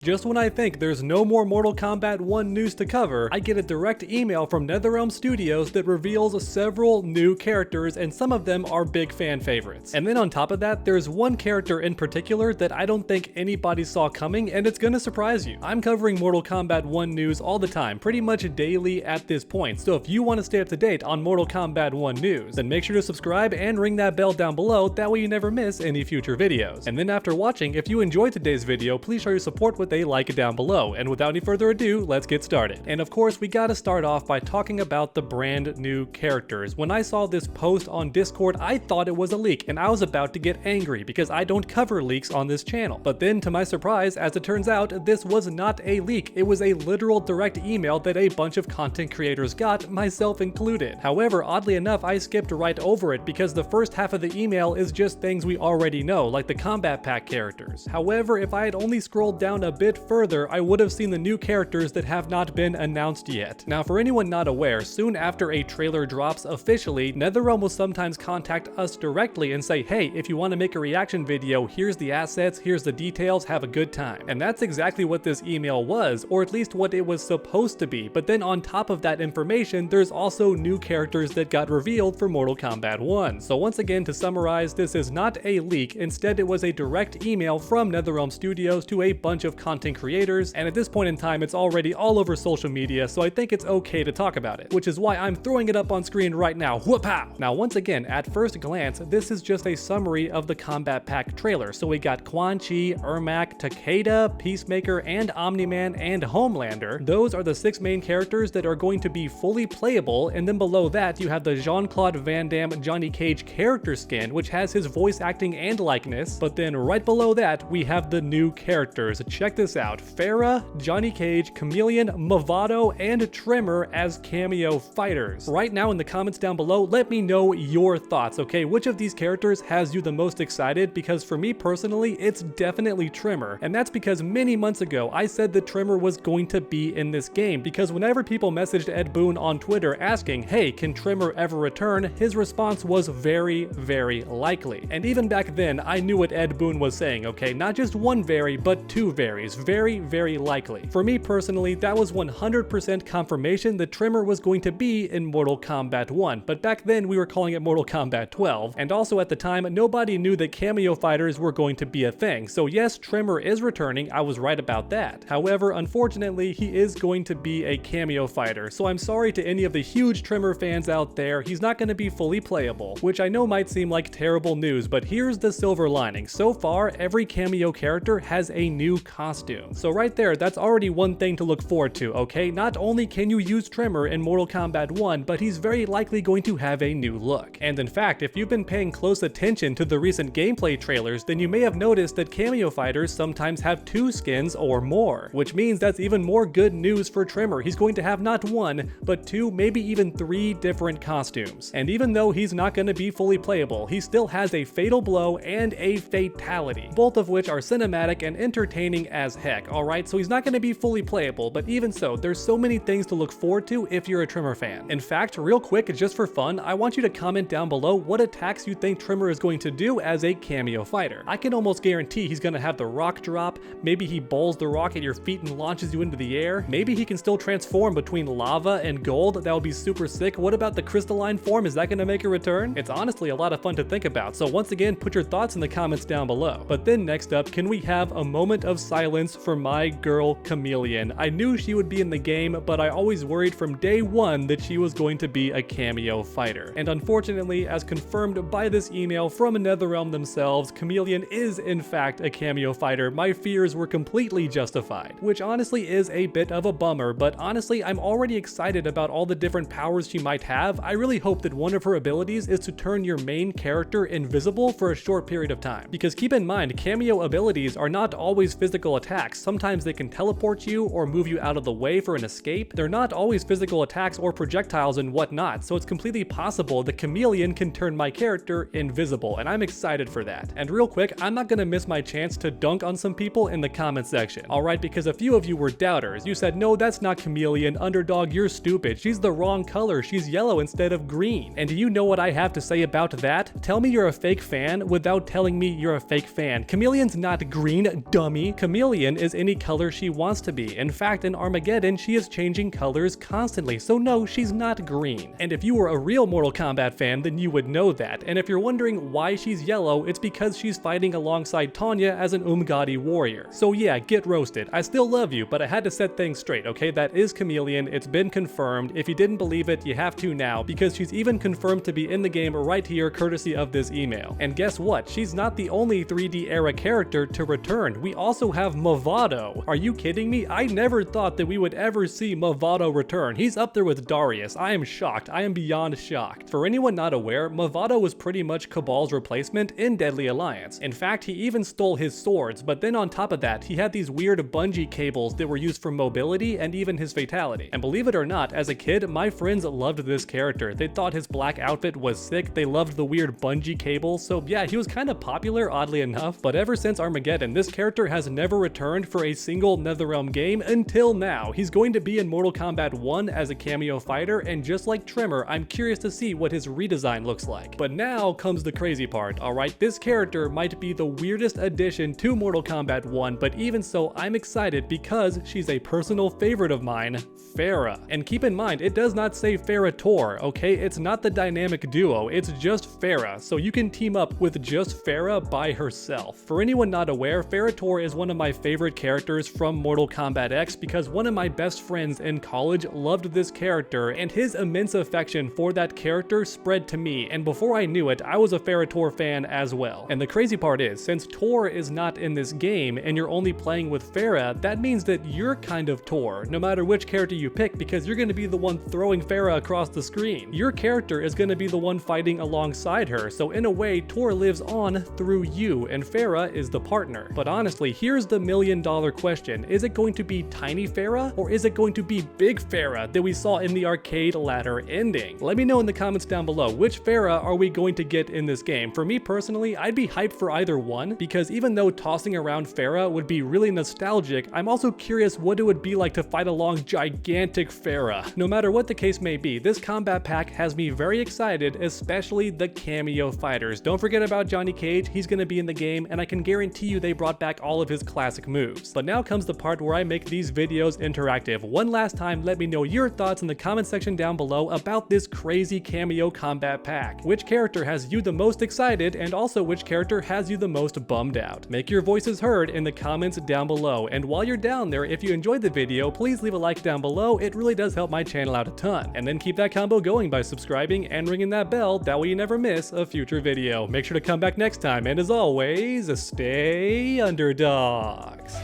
Just when I think there's no more Mortal Kombat 1 news to cover, I get a direct email from NetherRealm Studios that reveals several new characters, and some of them are big fan favorites. And then on top of that, there's one character in particular that I don't think anybody saw coming, and it's gonna surprise you. I'm covering Mortal Kombat 1 news all the time, pretty much daily at this point, so if you want to stay up to date on Mortal Kombat 1 news, then make sure to subscribe and ring that bell down below, that way you never miss any future videos. And then after watching, if you enjoyed today's video, please show your support with a like down below. And without any further ado, let's get started. And of course, we gotta start off by talking about the brand new characters. When I saw this post on Discord, I thought it was a leak, and I was about to get angry because I don't cover leaks on this channel. But then to my surprise, as it turns out, this was not a leak. It was a literal direct email that a bunch of content creators got, myself included. However, oddly enough, I skipped right over it because the first half of the email is just things we already know, like the Combat Pack characters. However, if I had only scrolled down a bit further, I would have seen the new characters that have not been announced yet. Now, for anyone not aware, soon after a trailer drops officially, NetherRealm will sometimes contact us directly and say, hey, if you want to make a reaction video, here's the assets, here's the details, have a good time. And that's exactly what this email was, or at least what it was supposed to be. But then on top of that information, there's also new characters that got revealed for Mortal Kombat 1. So once again, to summarize, this is not a leak. Instead, it was a direct email from NetherRealm Studios to a bunch of content creators, and at this point in time, it's already all over social media, so I think it's okay to talk about it, which is why I'm throwing it up on screen right now. Whoop-pow! Now, once again, at first glance, this is just a summary of the Combat Pack trailer. So we got Quan Chi, Ermac, Takeda, Peacemaker, and Omni-Man, and Homelander. Those are the 6 main characters that are going to be fully playable, and then below that, you have the Jean-Claude Van Damme Johnny Cage character skin, which has his voice acting and likeness, but then right below that, we have the new characters. Check this out. Ferra, Johnny Cage, Chameleon, Movado, and Tremor as cameo fighters. Right now in the comments down below, let me know your thoughts, okay? Which of these characters has you the most excited? Because for me personally, it's definitely Tremor. And that's because many months ago, I said that Tremor was going to be in this game, because whenever people messaged Ed Boon on Twitter asking, hey, can Tremor ever return? His response was very, very likely. And even back then, I knew what Ed Boon was saying, okay? Not just one very, but 2 varies. Very, very likely. For me personally, that was 100% confirmation that Tremor was going to be in Mortal Kombat 1, but back then we were calling it Mortal Kombat 12, and also at the time, nobody knew that cameo fighters were going to be a thing. So yes, Tremor is returning, I was right about that. However, unfortunately, he is going to be a cameo fighter, so I'm sorry to any of the huge Tremor fans out there, he's not going to be fully playable, which I know might seem like terrible news, but here's the silver lining. So far, every cameo character has a new costume. So right there, that's already one thing to look forward to, okay? Not only can you use Tremor in Mortal Kombat 1, but he's very likely going to have a new look. And in fact, if you've been paying close attention to the recent gameplay trailers, then you may have noticed that cameo fighters sometimes have 2 skins or more, which means that's even more good news for Tremor. He's going to have not 1, but 2, maybe even 3 different costumes. And even though he's not going to be fully playable, he still has a Fatal Blow and a Fatality, both of which are cinematic and entertaining as heck, alright? So he's not going to be fully playable, but even so, there's so many things to look forward to if you're a Tremor fan. In fact, real quick, just for fun, I want you to comment down below what attacks you think Tremor is going to do as a cameo fighter. I can almost guarantee he's going to have the rock drop, maybe he bowls the rock at your feet and launches you into the air, maybe he can still transform between lava and gold, that would be super sick. What about the crystalline form? Is that going to make a return? It's honestly a lot of fun to think about, so once again, put your thoughts in the comments down below. But then next up, can we have a moment of silence for my girl Chameleon? I knew she would be in the game, but I always worried from day one that she was going to be a cameo fighter. And unfortunately, as confirmed by this email from NetherRealm themselves, Chameleon is in fact a cameo fighter. My fears were completely justified, which honestly is a bit of a bummer, but honestly, I'm already excited about all the different powers she might have. I really hope that one of her abilities is to turn your main character invisible for a short period of time. Because keep in mind, cameo abilities are not always physical attacks. Sometimes they can teleport you or move you out of the way for an escape. They're not always physical attacks or projectiles and whatnot, so it's completely possible that Chameleon can turn my character invisible, and I'm excited for that. And real quick, I'm not gonna miss my chance to dunk on some people in the comment section, alright? Because a few of you were doubters. You said, no, that's not Chameleon, underdog, you're stupid, she's the wrong color, she's yellow instead of green. And do you know what I have to say about that? Tell me you're a fake fan without telling me you're a fake fan. Chameleon's not green, dummy. Chameleon Chameleon is any color she wants to be. In fact, in Armageddon, she is changing colors constantly, so no, she's not green. And if you were a real Mortal Kombat fan, then you would know that. And if you're wondering why she's yellow, it's because she's fighting alongside Tanya as an Umgadi warrior. So yeah, get roasted. I still love you, but I had to set things straight, okay? That is Chameleon, it's been confirmed. If you didn't believe it, you have to now, because she's even confirmed to be in the game right here, courtesy of this email. And guess what? She's not the only 3D era character to return. We also have Movado. Are you kidding me? I never thought that we would ever see Movado return. He's up there with Darius. I am shocked. I am beyond shocked. For anyone not aware, Movado was pretty much Cabal's replacement in Deadly Alliance. In fact, he even stole his swords, but then on top of that, he had these weird bungee cables that were used for mobility and even his fatality. And believe it or not, as a kid, my friends loved this character. They thought his black outfit was sick. They loved the weird bungee cables. So yeah, he was kind of popular, oddly enough. But ever since Armageddon, this character has never returned for a single NetherRealm game until now. He's going to be in Mortal Kombat 1 as a cameo fighter, and just like Tremor, I'm curious to see what his redesign looks like. But now comes the crazy part, alright? This character might be the weirdest addition to Mortal Kombat 1, but even so, I'm excited because she's a personal favorite of mine, Ferra. And keep in mind, it does not say Ferra Tor, okay? It's not the dynamic duo, it's just Ferra, so you can team up with just Ferra by herself. For anyone not aware, Ferra Tor is one of my favorite characters from Mortal Kombat X because one of my best friends in college loved this character, and his immense affection for that character spread to me, and before I knew it, I was a Ferra Tor fan as well. And the crazy part is, since Tor is not in this game and you're only playing with Ferra, that means that you're kind of Tor, no matter which character you pick, because you're going to be the one throwing Ferra across the screen. Your character is going to be the one fighting alongside her, so in a way, Tor lives on through you, and Ferra is the partner. But honestly, here's the million-dollar question. Is it going to be Tiny Ferra, or is it going to be Big Ferra that we saw in the arcade ladder ending? Let me know in the comments down below, which Ferra are we going to get in this game? For me personally, I'd be hyped for either one, because even though tossing around Ferra would be really nostalgic, I'm also curious what it would be like to fight along gigantic Ferra. No matter what the case may be, this combat pack has me very excited, especially the cameo fighters. Don't forget about Johnny Cage, he's gonna be in the game, and I can guarantee you they brought back all of his classic moves. But now comes the part where I make these videos interactive. One last time, let me know your thoughts in the comment section down below about this crazy cameo combat pack. Which character has you the most excited, and also which character has you the most bummed out? Make your voices heard in the comments down below, and while you're down there, if you enjoyed the video, please leave a like down below. It really does help my channel out a ton. And then keep that combo going by subscribing and ringing that bell, that way you never miss a future video. Make sure to come back next time, and as always, stay underdogs.